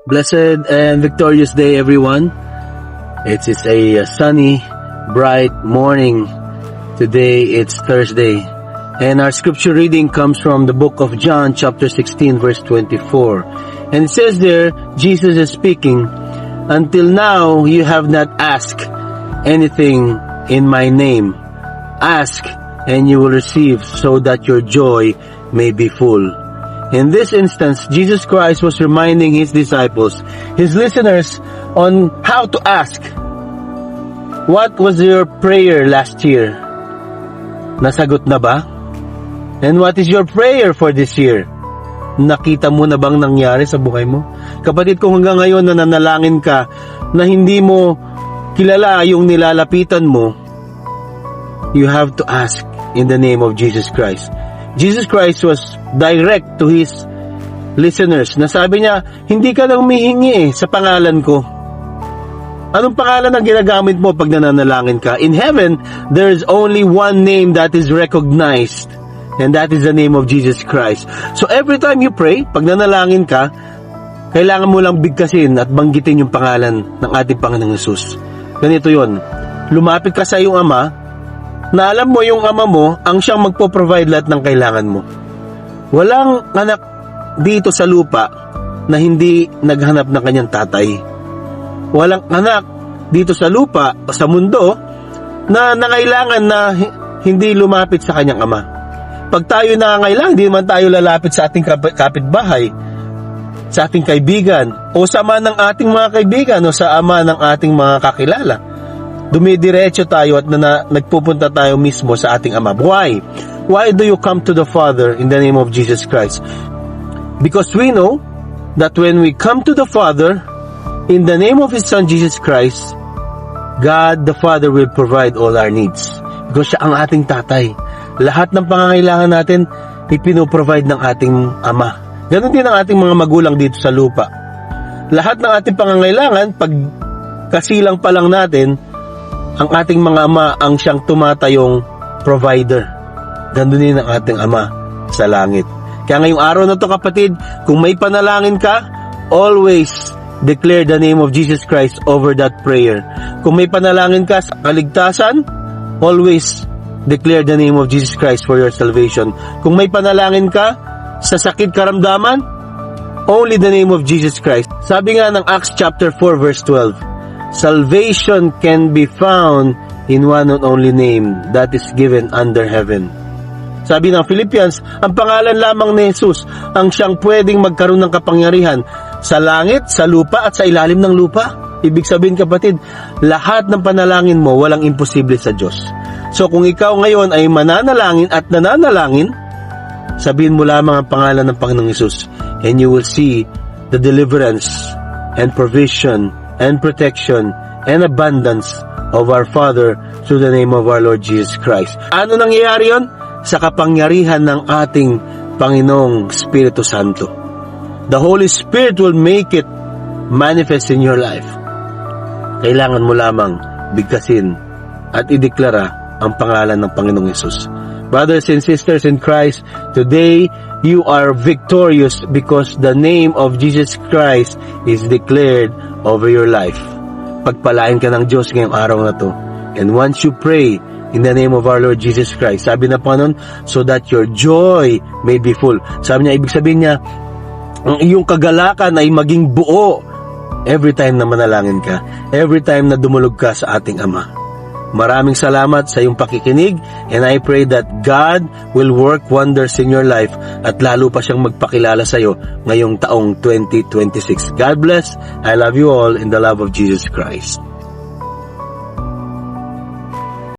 Blessed and victorious day, everyone. It is a sunny, bright morning. Today it's Thursday. And our scripture reading comes from the book of John, chapter 16, verse 24. And it says there, Jesus is speaking, "Until now you have not asked anything in my name. Ask and you will receive, so that your joy may be full." In this instance, Jesus Christ was reminding His disciples, His listeners, on how to ask. What was your prayer last year? Nasagot na ba? And what is your prayer for this year? Nakita mo na bang nangyari sa buhay mo? Kapatid, kung hanggang ngayon nananalangin ka na hindi mo kilala yung nilalapitan mo, you have to ask in the name of Jesus Christ. Jesus Christ was direct to His listeners. Nasabi niya, hindi ka nang humihingi sa pangalan ko. Anong pangalan ang ginagamit mo pag nananalangin ka? In heaven, there is only one name that is recognized, and that is the name of Jesus Christ. So every time you pray, pag nanalangin ka, kailangan mo lang bigkasin at banggitin yung pangalan ng ating Panginoong Hesus. Ganito yon. Lumapit ka sa iyong Ama, na alam mo yung Ama mo ang siyang magpo-provide lahat ng kailangan mo. Walang anak dito sa lupa na hindi naghanap ng kanyang tatay. Walang anak dito sa lupa o sa mundo na nangailangan na hindi lumapit sa kanyang Ama. Pag tayo nangangailangan, hindi naman tayo lalapit sa ating kapitbahay, sa ating kaibigan, o sa ama ng ating mga kaibigan, o sa ama ng ating mga kakilala. Dumidiretso tayo at nagpupunta tayo mismo sa ating Ama. Why? Why do you come to the Father in the name of Jesus Christ? Because we know that when we come to the Father in the name of His Son Jesus Christ, God the Father will provide all our needs. Because siya ang ating tatay. Lahat ng pangangailangan natin ipino-provide ng ating Ama. Ganon din ang ating mga magulang dito sa lupa. Lahat ng ating pangangailangan, pag kasilang pa lang natin, ang ating mga ama ang siyang tumatayong provider. Ganoon din ang ating Ama sa langit. Kaya ngayong araw na to, kapatid, kung may panalangin ka, always declare the name of Jesus Christ over that prayer. Kung may panalangin ka sa kaligtasan, always declare the name of Jesus Christ for your salvation. Kung may panalangin ka sa sakit karamdaman, only the name of Jesus Christ. Sabi nga ng Acts chapter 4 verse 12, salvation can be found in one and only name that is given under heaven. Sabi ng Philippians, ang pangalan lamang ni Jesus ang siyang pwedeng magkaroon ng kapangyarihan sa langit, sa lupa, at sa ilalim ng lupa. Ibig sabihin, kapatid, lahat ng panalangin mo walang imposible sa Diyos. So kung ikaw ngayon ay mananalangin at nananalangin, sabihin mo lamang ang pangalan ng Panginoong Hesus, and you will see the deliverance and provision and protection and abundance of our Father through the name of our Lord Jesus Christ. Ano nangyayari yon? Sa kapangyarihan ng ating Panginoong Espiritu Santo. The Holy Spirit will make it manifest in your life. Kailangan mo lamang bigkasin at ideklara ang pangalan ng Panginoong Hesus. Brothers and sisters in Christ, today you are victorious because the name of Jesus Christ is declared over your life. Pagpalain ka ng Diyos ngayong araw na to. And once you pray in the name of our Lord Jesus Christ, sabi na pa nun, so that your joy may be full. Sabi niya, ibig sabihin niya, ang iyong kagalakan ay maging buo every time na manalangin ka, every time na dumulog ka sa ating Ama. Maraming salamat sa iyong pakikinig, and I pray that God will work wonders in your life at lalo pa siyang magpakilala sa iyo ngayong taong 2026. God bless. I love you all in the love of Jesus Christ.